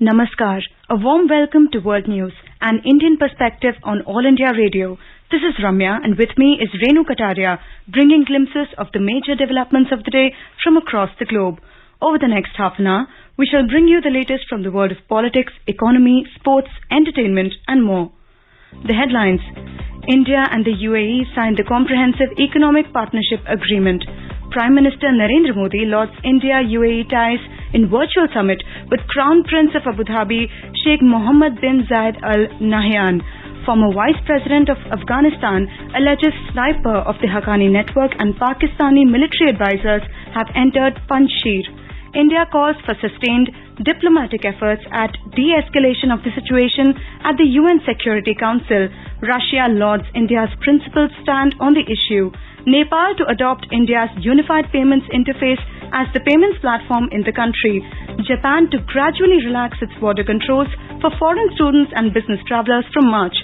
Namaskar. A warm welcome to World News, an Indian perspective on All India Radio. This is Ramya and with me is Renu Kataria, bringing glimpses of the major developments of the day from across the globe. Over the next half an hour, we shall bring you the latest from the world of politics, economy, sports, entertainment and more. The headlines. India and the UAE signed the Comprehensive Economic Partnership Agreement. Prime Minister Narendra Modi lauds India-UAE ties in virtual summit with Crown Prince of Abu Dhabi Sheikh Mohammed bin Zayed Al Nahyan. Former Vice President of Afghanistan alleges sniper of the Haqqani network and Pakistani military advisors have entered Panjshir. India calls for sustained diplomatic efforts at de-escalation of the situation at the UN Security Council. Russia lauds India's principled stand on the issue. Nepal to adopt India's unified payments interface as the payments platform in the country. Japan to gradually relax its border controls for foreign students and business travelers from March.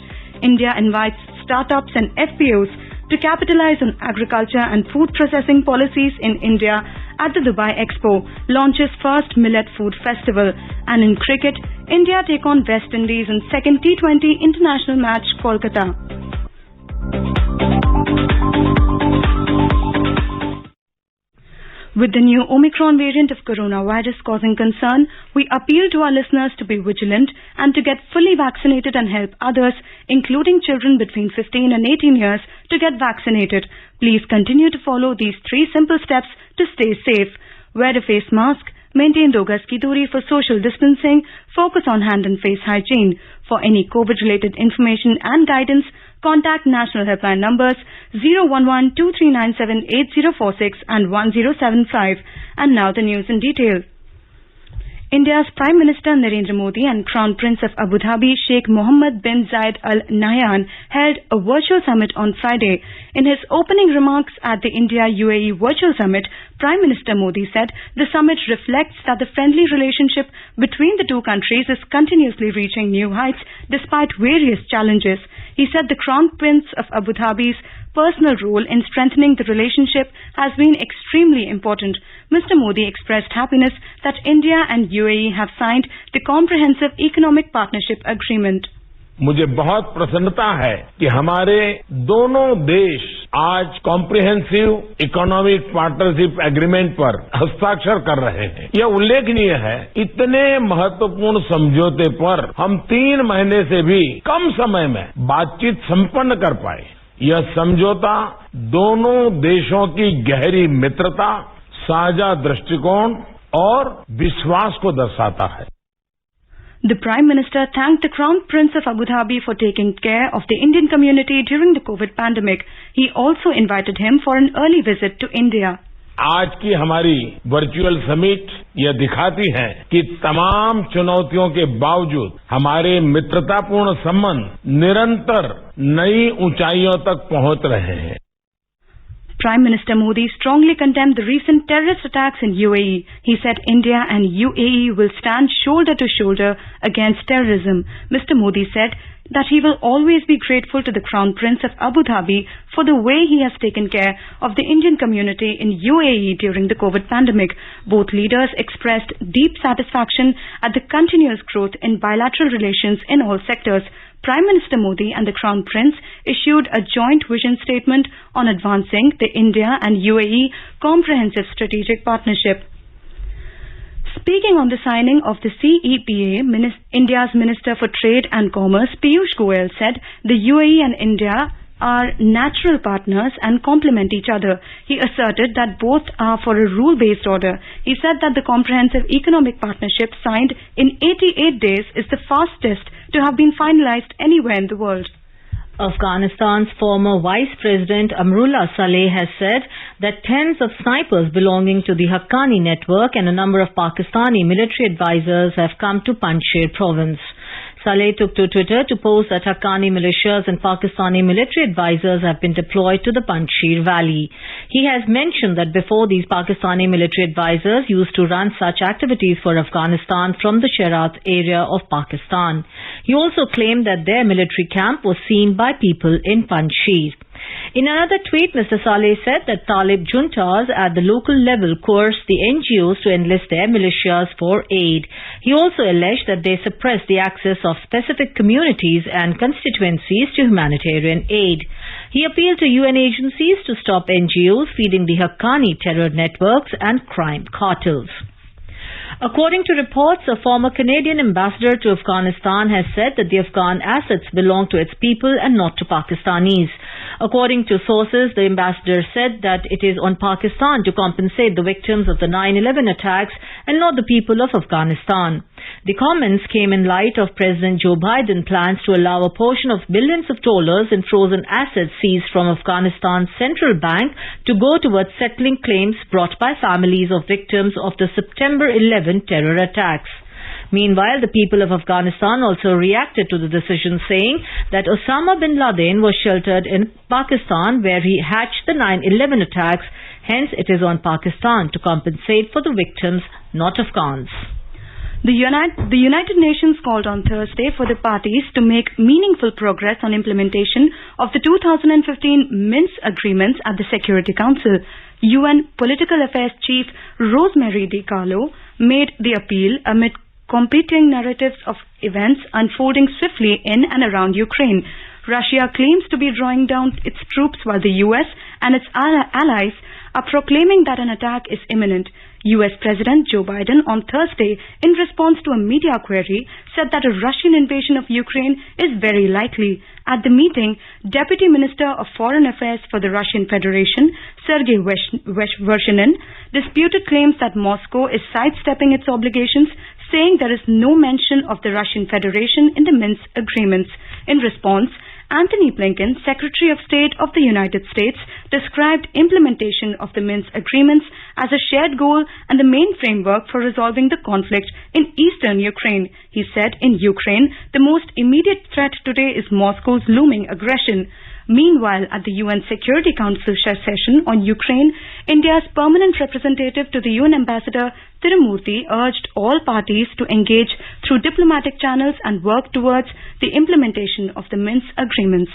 India invites startups and FPOs to capitalize on agriculture and food processing policies in India at the Dubai Expo, launches first Millet Food Festival. And in cricket, India take on West Indies in second T20 international match, Kolkata. With the new Omicron variant of coronavirus causing concern, we appeal to our listeners to be vigilant and to get fully vaccinated and help others, including children between 15 and 18 years, to get vaccinated. Please continue to follow these 3 simple steps to stay safe. Wear a face mask, maintain 2 gaz ki duri for social distancing, focus on hand and face hygiene. For any COVID-related information and guidance, contact national helpline numbers 011-2397-8046 and 1075. And now the news in detail. India's Prime Minister Narendra Modi and Crown Prince of Abu Dhabi Sheikh Mohammed bin Zayed Al Nahyan held a virtual summit on Friday. In his opening remarks at the India-UAE Virtual Summit, Prime Minister Modi said the summit reflects that the friendly relationship between the two countries is continuously reaching new heights despite various challenges. He said the Crown Prince of Abu Dhabi's personal role in strengthening the relationship has been extremely important. Mr. Modi expressed happiness that India and UAE have signed the Comprehensive Economic Partnership Agreement. मुझे बहुत प्रसन्नता है कि हमारे दोनों देश आज comprehensive economic partnership agreement पर हस्ताक्षर कर रहे हैं। यह उल्लेखनीय है, इतने महत्वपूर्ण समझौते पर हम 3 महीने से भी कम समय में बातचीत संपन्न कर पाए। यह समझौता दोनों देशों की गहरी मित्रता, साझा दृष्टिकोण और विश्वास को दर्शाता है। The Prime Minister thanked the Crown Prince of Abu Dhabi for taking care of the Indian community during the COVID pandemic. He also invited him for an early visit to India. आज की हमारी virtual summit यह दिखाती है कि तमाम चुनौतियों के बावजूद हमारे मित्रतापूर्ण संबंध निरंतर नई ऊंचाइयों तक पहुंच रहे हैं। Prime Minister Modi strongly condemned the recent terrorist attacks in UAE. He said India and UAE will stand shoulder to shoulder against terrorism. Mr. Modi said that he will always be grateful to the Crown Prince of Abu Dhabi for the way he has taken care of the Indian community in UAE during the COVID pandemic. Both leaders expressed deep satisfaction at the continuous growth in bilateral relations in all sectors. Prime Minister Modi and the Crown Prince issued a joint vision statement on advancing the India and UAE Comprehensive Strategic Partnership. Speaking on the signing of the CEPA, India's Minister for Trade and Commerce Piyush Goyal said the UAE and India are natural partners and complement each other. He asserted that both are for a rule-based order. He said that the Comprehensive Economic Partnership signed in 88 days is the fastest to have been finalized anywhere in the world. Afghanistan's former Vice President Amrullah Saleh has said that tens of snipers belonging to the Haqqani network and a number of Pakistani military advisors have come to Panjshir province. Saleh took to Twitter to post that Haqqani militias and Pakistani military advisors have been deployed to the Panjshir Valley. He has mentioned that before these Pakistani military advisors used to run such activities for Afghanistan from the Sherat area of Pakistan. He also claimed that their military camp was seen by people in Panjshir. In another tweet, Mr. Saleh said that Talib juntas at the local level coerced the NGOs to enlist their militias for aid. He also alleged that they suppressed the access of specific communities and constituencies to humanitarian aid. He appealed to UN agencies to stop NGOs feeding the Haqqani terror networks and crime cartels. According to reports, a former Canadian ambassador to Afghanistan has said that the Afghan assets belong to its people and not to Pakistanis. According to sources, the ambassador said that it is on Pakistan to compensate the victims of the 9/11 attacks and not the people of Afghanistan. The comments came in light of President Joe Biden's plans to allow a portion of billions of dollars in frozen assets seized from Afghanistan's central bank to go towards settling claims brought by families of victims of the September 11 terror attacks. Meanwhile, the people of Afghanistan also reacted to the decision, saying that Osama bin Laden was sheltered in Pakistan where he hatched the 9/11 attacks. Hence, it is on Pakistan to compensate for the victims, not Afghans. The United Nations called on Thursday for the parties to make meaningful progress on implementation of the 2015 Minsk agreements at the Security Council. UN Political Affairs Chief Rosemary DiCarlo made the appeal amid competing narratives of events unfolding swiftly in and around Ukraine. Russia claims to be drawing down its troops while the US and its allies are proclaiming that an attack is imminent. US President Joe Biden on Thursday, in response to a media query, said that a Russian invasion of Ukraine is very likely. At the meeting, Deputy Minister of Foreign Affairs for the Russian Federation, Sergei Vershinin, disputed claims that Moscow is sidestepping its obligations, saying there is no mention of the Russian Federation in the Minsk agreements. In response, Antony Blinken, Secretary of State of the United States, described implementation of the Minsk agreements as a shared goal and the main framework for resolving the conflict in eastern Ukraine. He said in Ukraine, the most immediate threat today is Moscow's looming aggression. Meanwhile, at the UN Security Council session on Ukraine, India's permanent representative to the UN Ambassador Tirumurti urged all parties to engage through diplomatic channels and work towards the implementation of the Minsk agreements.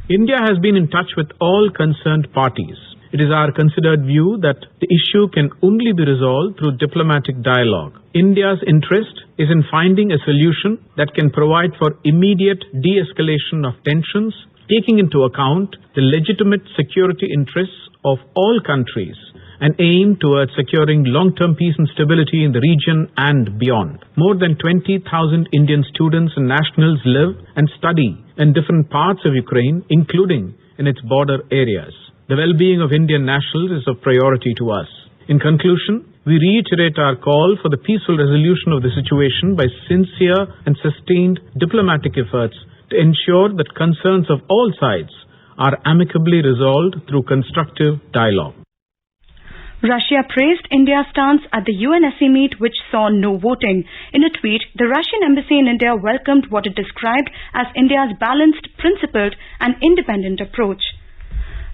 India has been in touch with all concerned parties. It is our considered view that the issue can only be resolved through diplomatic dialogue. India's interest is in finding a solution that can provide for immediate de-escalation of tensions, taking into account the legitimate security interests of all countries and aim towards securing long-term peace and stability in the region and beyond. More than 20,000 Indian students and nationals live and study in different parts of Ukraine, including in its border areas. The well-being of Indian nationals is of priority to us. In conclusion, we reiterate our call for the peaceful resolution of the situation by sincere and sustained diplomatic efforts to ensure that concerns of all sides are amicably resolved through constructive dialogue. Russia praised India's stance at the UNSC meet, which saw no voting. In a tweet, the Russian embassy in India welcomed what it described as India's balanced, principled and independent approach.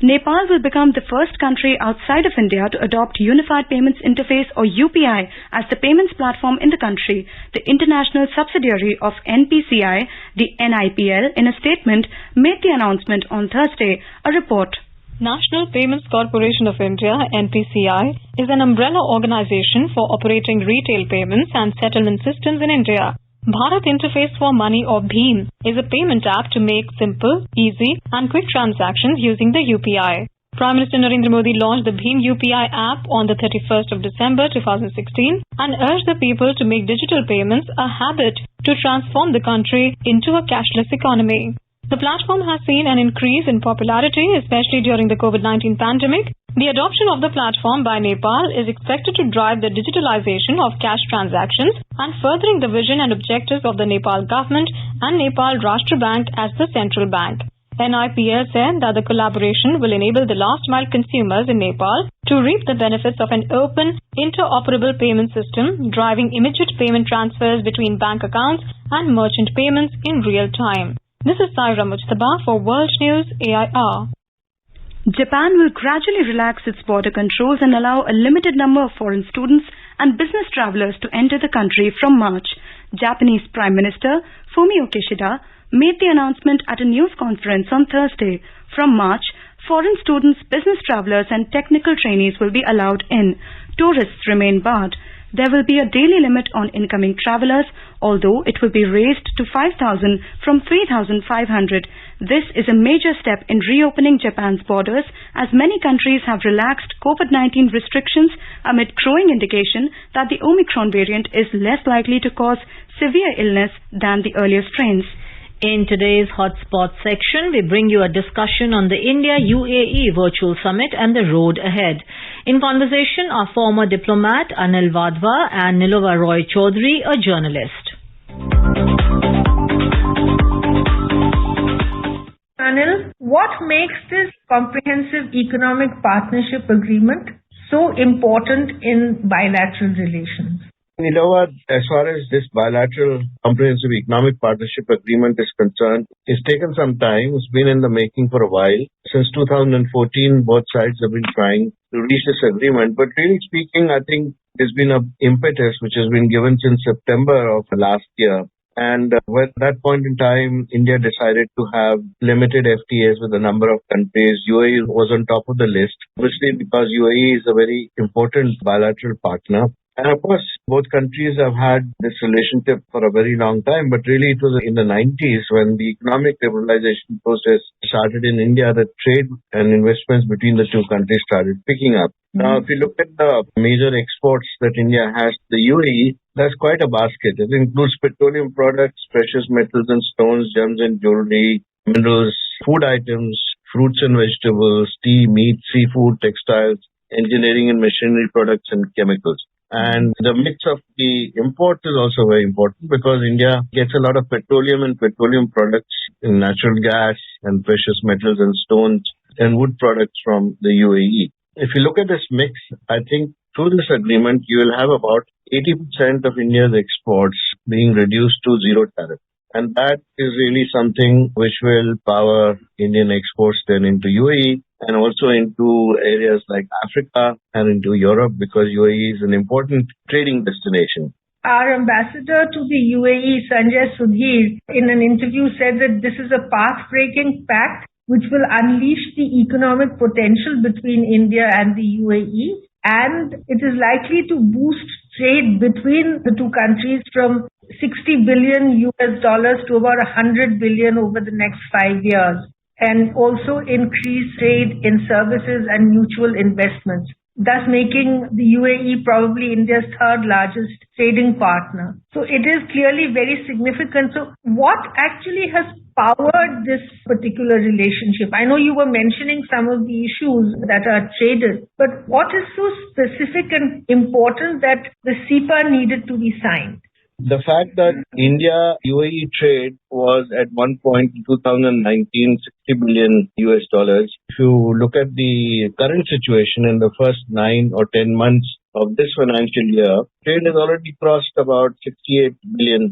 Nepal will become the first country outside of India to adopt Unified Payments Interface or UPI as the payments platform in the country. The international subsidiary of NPCI, the NIPL, in a statement made the announcement on Thursday. A report. National Payments Corporation of India, NPCI, is an umbrella organization for operating retail payments and settlement systems in India. Bharat Interface for Money or BHIM is a payment app to make simple, easy and quick transactions using the UPI. Prime Minister Narendra Modi launched the BHIM UPI app on the 31st of December 2016 and urged the people to make digital payments a habit to transform the country into a cashless economy. The platform has seen an increase in popularity, especially during the COVID-19 pandemic. The adoption of the platform by Nepal is expected to drive the digitalization of cash transactions and furthering the vision and objectives of the Nepal government and Nepal Rashtra Bank as the central bank. NIPL said that the collaboration will enable the last-mile consumers in Nepal to reap the benefits of an open, interoperable payment system, driving immediate payment transfers between bank accounts and merchant payments in real time. This is Saira Mujtaba for World News AIR. Japan will gradually relax its border controls and allow a limited number of foreign students and business travelers to enter the country from March. Japanese Prime Minister Fumio Kishida made the announcement at a news conference on Thursday. From March, Foreign students, business travelers and technical trainees will be allowed in. Tourists remain barred. There will be a daily limit on incoming travelers, although it will be raised to 5,000 from 3,500. This is a major step in reopening Japan's borders, as many countries have relaxed COVID-19 restrictions amid growing indication that the Omicron variant is less likely to cause severe illness than the earlier strains. In today's Hotspot section, we bring you a discussion on the India-UAE Virtual Summit and the road ahead. In conversation are former diplomat Anil Wadhwa and Nilova Roy Chaudhary, a journalist. Anil, what makes this comprehensive economic partnership agreement so important in bilateral relations? Nilova, as far as this bilateral comprehensive economic partnership agreement is concerned, it's taken some time. It's been in the making for a while. Since 2014, both sides have been trying to reach this agreement. But really speaking, I think there's been an impetus which has been given since September of last year. And at that point in time, India decided to have limited FTAs with a number of countries. UAE was on top of the list, obviously because UAE is a very important bilateral partner. And of course, both countries have had this relationship for a very long time, but really it was in the 90s when the economic liberalization process started in India that trade and investments between the two countries started picking up. Now, if you look at the major exports that India has to the UAE, that's quite a basket. It includes petroleum products, precious metals and stones, gems and jewelry, minerals, food items, fruits and vegetables, tea, meat, seafood, textiles, engineering and machinery products and chemicals. And the mix of the imports is also very important because India gets a lot of petroleum and petroleum products, in natural gas and precious metals and stones and wood products from the UAE. If you look at this mix, I think through this agreement, you will have about 80% of India's exports being reduced to zero tariff. And that is really something which will power Indian exports then into UAE and also into areas like Africa and into Europe because UAE is an important trading destination. Our ambassador to the UAE, Sanjay Sudhir, in an interview said that this is a path-breaking pact which will unleash the economic potential between India and the UAE, and it is likely to boost trade between the two countries from $60 billion to about $100 billion over the next 5 years, and also increase trade in services and mutual investments, thus making the UAE probably India's third largest trading partner. So it is clearly very significant. So what actually has powered this particular relationship? I know you were mentioning some of the issues that are traded, but what is so specific and important that the CEPA needed to be signed? The fact that India-UAE trade was at one point in 2019, $60 billion. If you look at the current situation in the first 9 or 10 months of this financial year, trade has already crossed about $68 billion.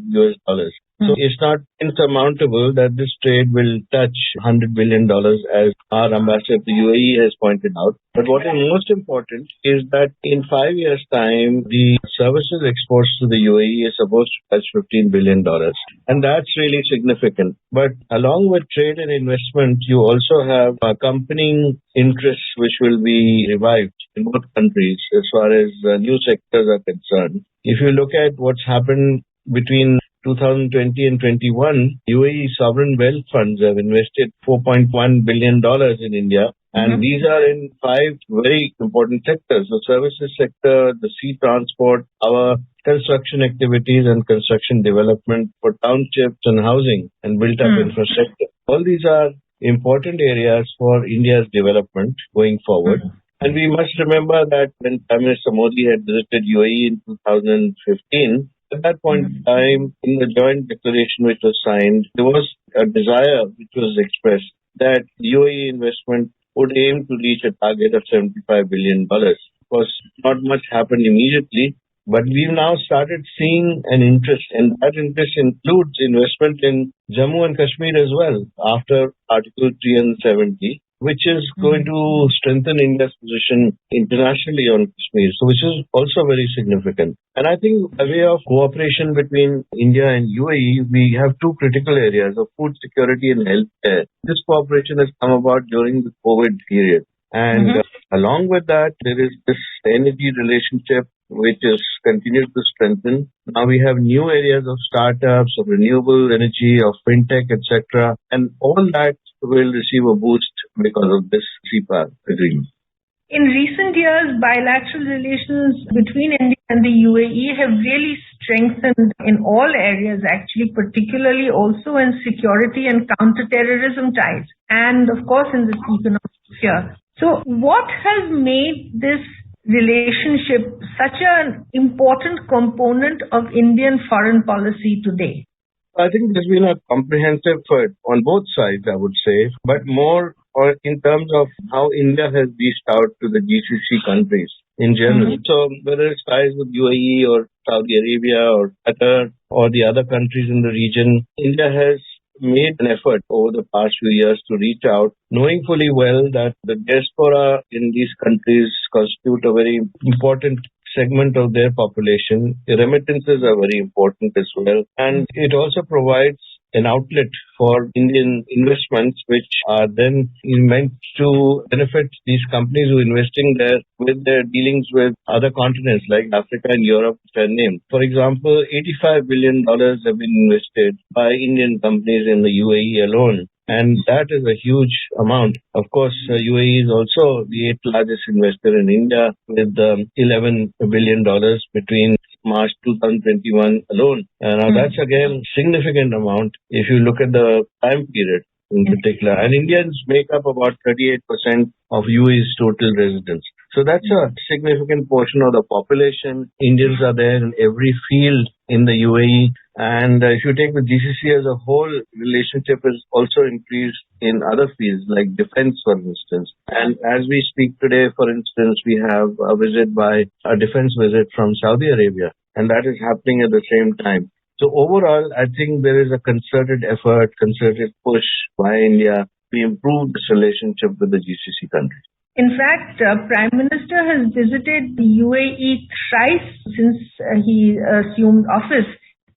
So it's not insurmountable that this trade will touch $100 billion as our ambassador to UAE has pointed out. But what is most important is that in 5 years' time, the services exports to the UAE is supposed to touch $15 billion. And that's really significant. But along with trade and investment, you also have accompanying interests which will be revived in both countries as far as new sectors are concerned. If you look at what's happened between 2020 and 21, UAE sovereign wealth funds have invested $4.1 billion in India. And these are in 5 very important sectors: the services sector, the sea transport, our construction activities and construction development for townships and housing and built-up infrastructure. All these are important areas for India's development going forward. And we must remember that when Prime Minister Modi had visited UAE in 2015, at that point in time, in the joint declaration which was signed, there was a desire which was expressed that UAE investment would aim to reach a target of $75 billion. Of course, not much happened immediately, but we've now started seeing an interest, and that interest includes investment in Jammu and Kashmir as well, after Article 370, which is going to strengthen India's position internationally on Kashmir, so which is also very significant. And I think a way of cooperation between India and UAE, we have two critical areas of food security and healthcare. This cooperation has come about during the COVID period. And along with that, there is this energy relationship which is continued to strengthen. Now we have new areas of startups, of renewable energy, of fintech, etc. And all that will receive a boost because of this CPA agreement. In recent years, bilateral relations between India and the UAE have really strengthened in all areas, actually, particularly also in security and counter-terrorism ties, and of course in this economic sphere. So what has made this relationship such an important component of Indian foreign policy today? I think there's been a comprehensive effort on both sides, I would say, but more in terms of how India has reached out to the GCC countries in general. So whether it's ties with UAE or Saudi Arabia or Qatar or the other countries in the region, India has made an effort over the past few years to reach out, knowing fully well that the diaspora in these countries constitute a very important segment of their population. The remittances are very important as well. And it also provides an outlet for Indian investments, which are then meant to benefit these companies who are investing there with their dealings with other continents like Africa and Europe, which are named. For example, $85 billion have been invested by Indian companies in the UAE alone. And that is a huge amount. Of course, UAE is also the 8th largest investor in India with $11 billion between March 2021 alone. Now that's again significant amount if you look at the time period in particular. And Indians make up about 38% of UAE's total residents. So that's a significant portion of the population. Indians are there in every field in the UAE. And if you take the GCC as a whole, relationship is also increased in other fields like defense, for instance. And as we speak today, for instance, we have a defense visit from Saudi Arabia, and that is happening at the same time. So overall, I think there is a concerted effort, concerted push by India to improve this relationship with the GCC countries. In fact, Prime Minister has visited the UAE thrice since he assumed office.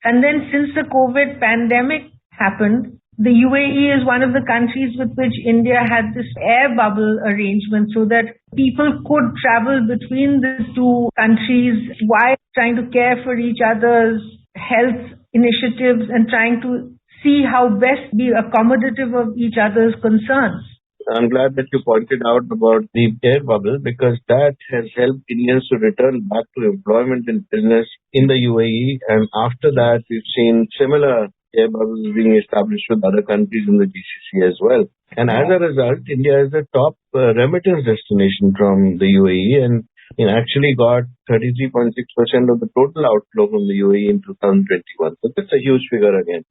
And then since the COVID pandemic happened, the UAE is one of the countries with which India had this air bubble arrangement so that people could travel between the two countries while trying to care for each other's health initiatives and trying to see how best be accommodative of each other's concerns. I'm glad that you pointed out about the air bubble because that has helped Indians to return back to employment and business in the UAE. And after that, we've seen similar air bubbles being established with other countries in the GCC as well. And as a result, India is the top remittance destination from the UAE and actually got 33.6% of the total outflow from the UAE in 2021. So that's a huge figure again.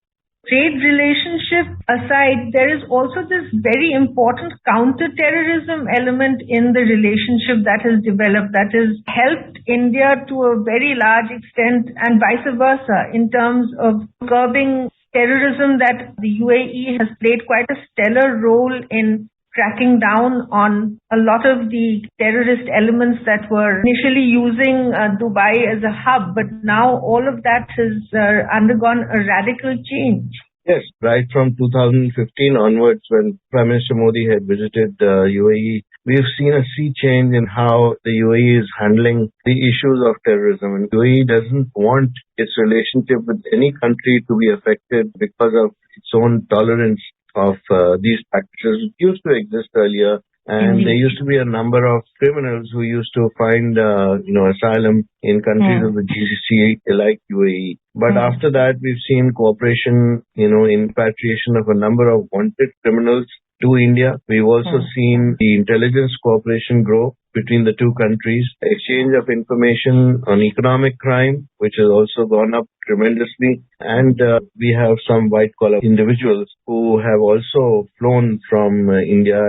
Trade relationship aside, there is also this very important counter-terrorism element in the relationship that has developed, that has helped India to a very large extent and vice versa in terms of curbing terrorism, that the UAE has played quite a stellar role in cracking down on a lot of the terrorist elements that were initially using Dubai as a hub, but now all of that has undergone a radical change. Yes, right from 2015 onwards when Prime Minister Modi had visited the UAE, we've seen a sea change in how the UAE is handling the issues of terrorism. And UAE doesn't want its relationship with any country to be affected because of its own tolerance of these practices which used to exist earlier. And there used to be a number of criminals who used to find, asylum in countries of the GCC like UAE. But after that, we've seen cooperation, in repatriation of a number of wanted criminals to India. We've also seen the intelligence cooperation grow between the two countries, exchange of information on economic crime, which has also gone up tremendously. And we have some white-collar individuals who have also flown from India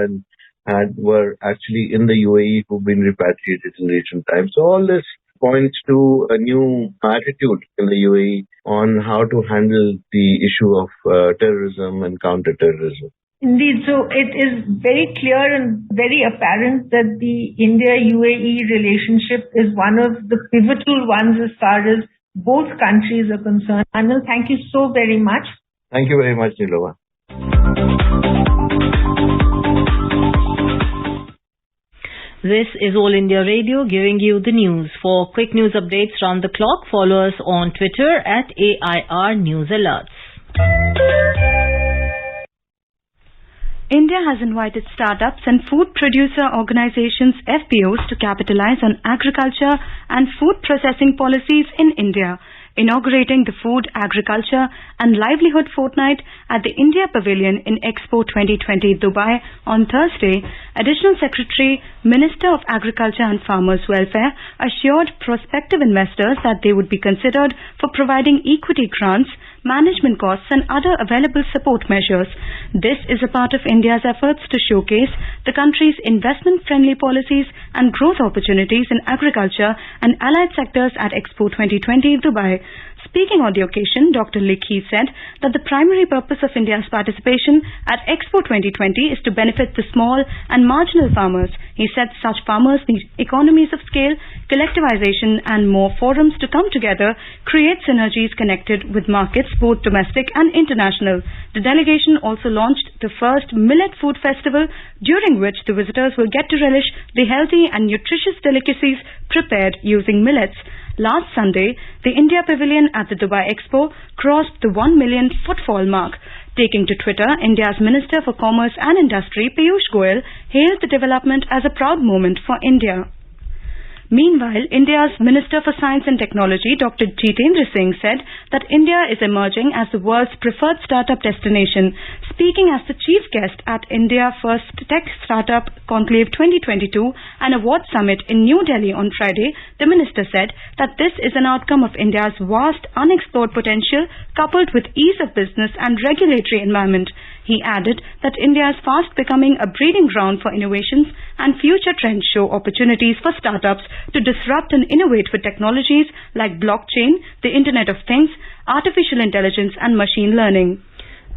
and were actually in the UAE who've been repatriated in recent times. So all this points to a new attitude in the UAE on how to handle the issue of terrorism and counter-terrorism. Indeed, so it is very clear and very apparent that the India-UAE relationship is one of the pivotal ones as far as both countries are concerned. Anil, thank you so very much. Thank you very much, Nilova. This is All India Radio giving you the news. For quick news updates round the clock, follow us on Twitter at AIR News Alerts. India has invited startups and food producer organizations (FPOs) to capitalize on agriculture and food processing policies in India, inaugurating the Food, Agriculture and Livelihood Fortnight at the India Pavilion in Expo 2020 Dubai on Thursday. Additional Secretary, Minister of Agriculture and Farmers Welfare assured prospective investors that they would be considered for providing equity grants, management costs and other available support measures. This is a part of India's efforts to showcase the country's investment-friendly policies and growth opportunities in agriculture and allied sectors at Expo 2020 Dubai. Speaking on the occasion, Dr. Likhi said that the primary purpose of India's participation at Expo 2020 is to benefit the small and marginal farmers. He said such farmers need economies of scale, collectivization and more forums to come together, create synergies connected with markets both domestic and international. The delegation also launched the first Millet Food Festival, during which the visitors will get to relish the healthy and nutritious delicacies prepared using millets. Last Sunday, the India Pavilion at the Dubai Expo crossed the 1 million footfall mark. Taking to Twitter, India's Minister for Commerce and Industry, Piyush Goyal, hailed the development as a proud moment for India. Meanwhile, India's Minister for Science and Technology, Dr. Jitendra Singh, said that India is emerging as the world's preferred startup destination. Speaking as the chief guest at India First Tech Startup Conclave 2022, an award summit in New Delhi on Friday, the minister said that this is an outcome of India's vast unexplored potential coupled with ease of business and regulatory environment. He added that India is fast becoming a breeding ground for innovations and future trends show opportunities for startups to disrupt and innovate with technologies like blockchain, the Internet of Things, artificial intelligence and machine learning.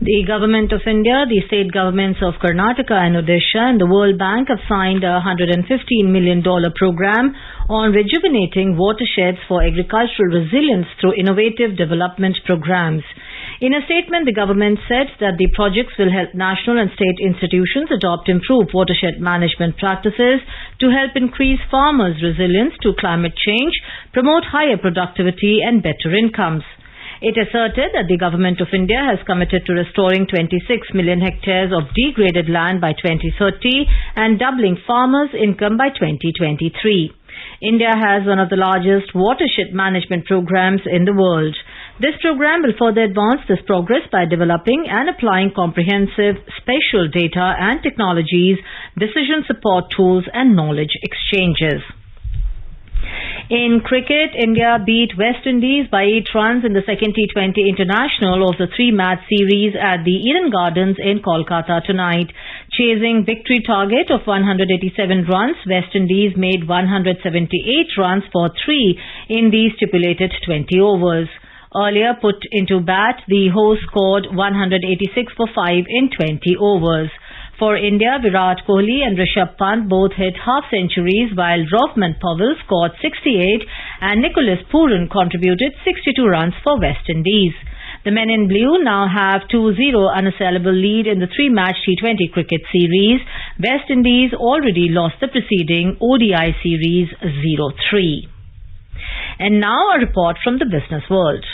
The Government of India, the state governments of Karnataka and Odisha and the World Bank have signed a $115 million program on rejuvenating watersheds for agricultural resilience through innovative development programs. In a statement, the government said that the projects will help national and state institutions adopt improved watershed management practices to help increase farmers' resilience to climate change, promote higher productivity and better incomes. It asserted that the Government of India has committed to restoring 26 million hectares of degraded land by 2030 and doubling farmers' income by 2023. India has one of the largest watershed management programs in the world. This program will further advance this progress by developing and applying comprehensive spatial data and technologies, decision support tools and knowledge exchanges. In cricket, India beat West Indies by 8 runs in the second T20 International of the 3-match series at the Eden Gardens in Kolkata tonight. Chasing victory target of 187 runs, West Indies made 178 runs for 3 in the stipulated 20 overs. Earlier put into bat, the hosts scored 186 for 5 in 20 overs. For India, Virat Kohli and Rishabh Pant both hit half-centuries while Rovman Powell scored 68 and Nicholas Pooran contributed 62 runs for West Indies. The men in blue now have 2-0 unassailable lead in the 3-match T20 cricket series. West Indies already lost the preceding ODI series 0-3. And now a report from the business world.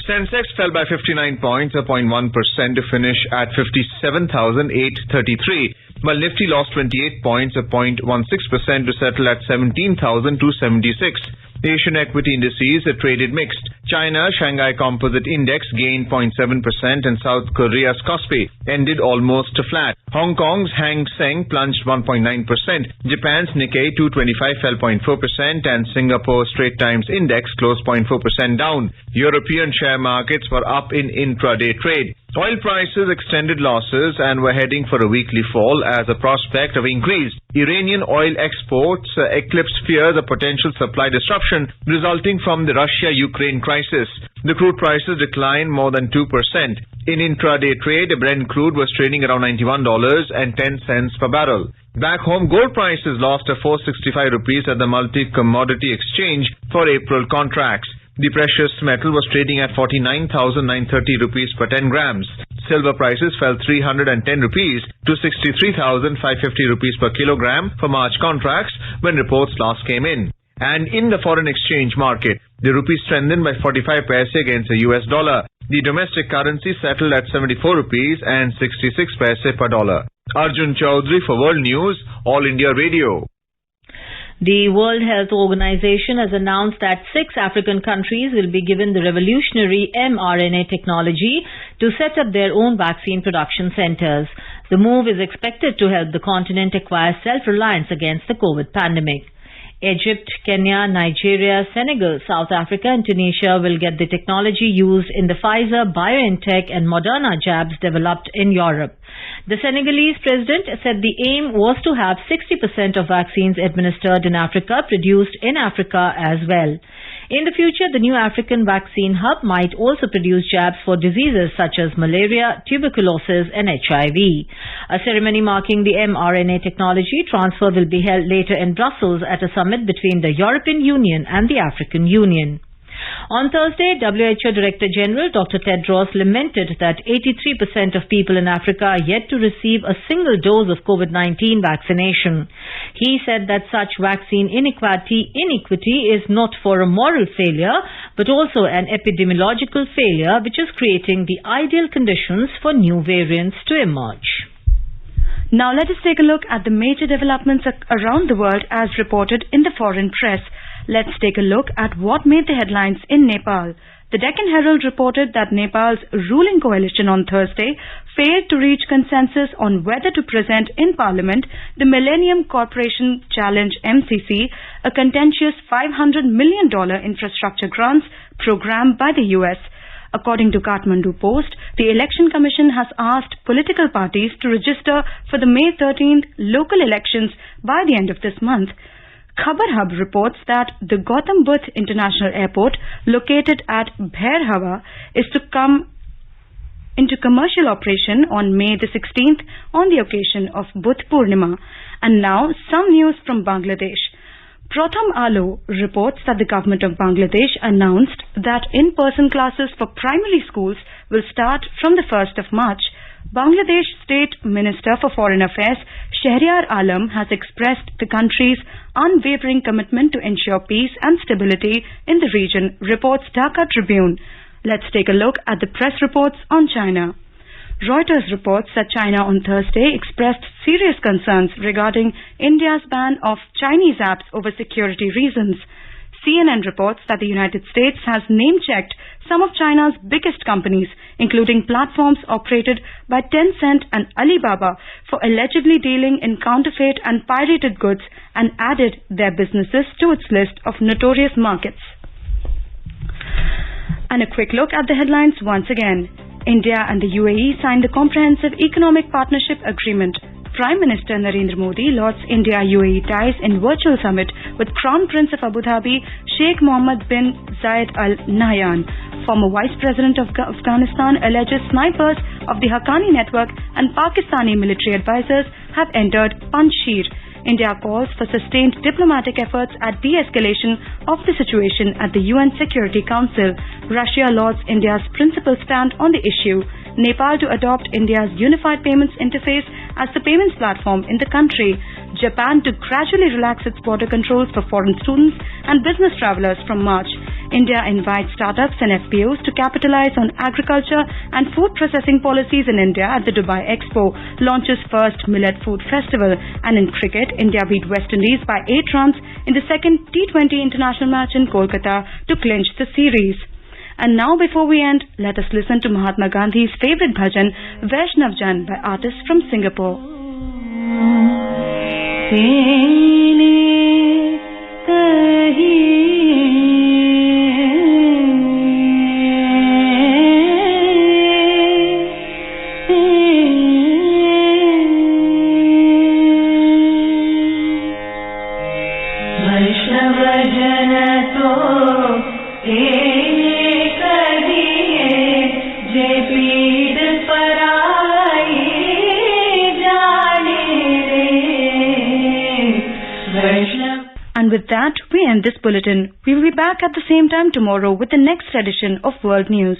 Sensex fell by 59 points, 0.1% to finish at 57,833, while Nifty lost 28 points, 0.16% to settle at 17,276. Asian equity indices traded mixed. China Shanghai Composite Index gained 0.7% and South Korea's Kospi ended almost flat. Hong Kong's Hang Seng plunged 1.9%. Japan's Nikkei 225 fell 0.4% and Singapore's Straits Times Index closed 0.4% down. European share markets were up in intraday trade. Oil prices extended losses and were heading for a weekly fall as a prospect of increased Iranian oil exports eclipsed fears of potential supply disruption resulting from the Russia-Ukraine crisis. The crude prices declined more than 2%. In intraday trade, Brent crude was trading around $91.10 per barrel. Back home, gold prices lost a 465 rupees at the multi-commodity exchange for April contracts. The precious metal was trading at 49,930 rupees per 10 grams. Silver prices fell 310 rupees to 63,550 rupees per kilogram for March contracts when reports last came in. And in the foreign exchange market, the rupee strengthened by 45 paise against the US dollar. The domestic currency settled at 74 rupees and 66 paise per dollar. Arjun Chaudhary for World News, All India Radio. The World Health Organization has announced that 6 African countries will be given the revolutionary mRNA technology to set up their own vaccine production centers. The move is expected to help the continent acquire self-reliance against the COVID pandemic. Egypt, Kenya, Nigeria, Senegal, South Africa and Tunisia will get the technology used in the Pfizer, BioNTech and Moderna jabs developed in Europe. The Senegalese president said the aim was to have 60% of vaccines administered in Africa produced in Africa as well. In the future, the new African vaccine hub might also produce jabs for diseases such as malaria, tuberculosis and HIV. A ceremony marking the mRNA technology transfer will be held later in Brussels at a summit between the European Union and the African Union. On Thursday, WHO Director General Dr. Tedros lamented that 83% of people in Africa are yet to receive a single dose of COVID-19 vaccination. He said that such vaccine inequity is not for a moral failure, but also an epidemiological failure which is creating the ideal conditions for new variants to emerge. Now let us take a look at the major developments around the world as reported in the foreign press. Let's take a look at what made the headlines in Nepal. The Deccan Herald reported that Nepal's ruling coalition on Thursday failed to reach consensus on whether to present in Parliament the Millennium Corporation Challenge MCC, a contentious $500 million infrastructure grants program by the US. According to Kathmandu Post, the Election Commission has asked political parties to register for the May 13th local elections by the end of this month. Khabar Hub reports that the Gautam Buddh International Airport, located at Bhairhava, is to come into commercial operation on May the 16th on the occasion of Buddh Purnima. And now some news from Bangladesh. Pratham Alo reports that the government of Bangladesh announced that in-person classes for primary schools will start from the 1st of March. Bangladesh State Minister for Foreign Affairs Shahryar Alam has expressed the country's unwavering commitment to ensure peace and stability in the region, reports Dhaka Tribune. Let's take a look at the press reports on China. Reuters reports that China on Thursday expressed serious concerns regarding India's ban of Chinese apps over security reasons. CNN reports that the United States has name-checked some of China's biggest companies, including platforms operated by Tencent and Alibaba, for allegedly dealing in counterfeit and pirated goods and added their businesses to its list of notorious markets. And a quick look at the headlines once again. India and the UAE signed the Comprehensive Economic Partnership Agreement. Prime Minister Narendra Modi lauds India-UAE ties in virtual summit with Crown Prince of Abu Dhabi Sheikh Mohammed bin Zayed Al Nahyan. Former Vice President of Afghanistan alleges snipers of the Haqqani network and Pakistani military advisors have entered Panjshir. India calls for sustained diplomatic efforts at de-escalation of the situation at the UN Security Council. Russia lauds India's principal stand on the issue. Nepal to adopt India's Unified Payments Interface as the payments platform in the country. Japan to gradually relax its border controls for foreign students and business travelers from March. India invites startups and FPOs to capitalize on agriculture and food processing policies in India at the Dubai Expo. Launches first Millet Food Festival. And in cricket, India beat West Indies by 8 runs in the second T20 international match in Kolkata to clinch the series. And now before we end, let us listen to Mahatma Gandhi's favorite bhajan, Vaishnav Jan, by artists from Singapore. जे पीड़ with that, we end this bulletin. We will be back at the same time tomorrow with the next edition of World News.